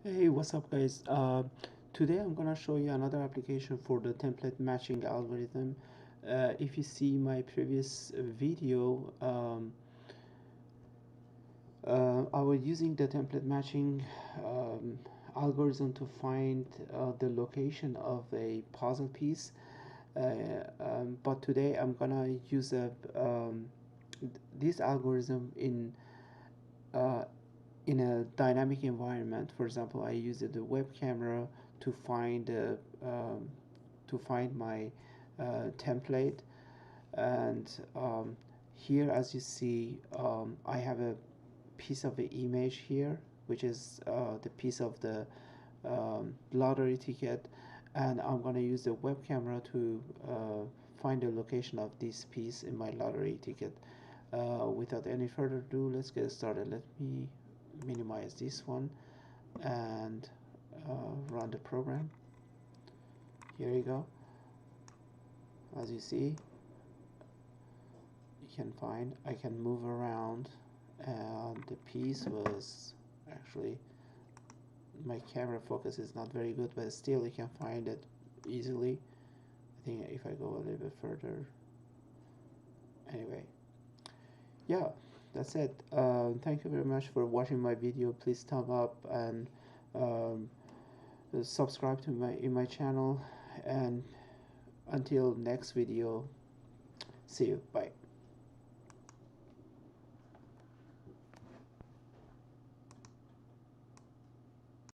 Hey, what's up, guys? Today I'm gonna show you another application for the template matching algorithm. If you see my previous video, I was using the template matching um, algorithm to find the location of a puzzle piece. But today I'm gonna use this algorithm uh, in a dynamic environment. For example, I use the web camera to find my template, and here, as you see, I have a piece of the image here, which is the piece of the lottery ticket, and I'm going to use the web camera to find the location of this piece in my lottery ticket. Without any further ado, let's get started. Let me minimize this one and run the program. Here you go. As you see, you can find I can move around, and the piece was actually, my camera focus is not very good, but still you can find it easily. I think if I go a little bit further, anyway, yeah, that's it. Thank you very much for watching my video. Please thumb up and um, subscribe to my channel, and until next video, see you, bye.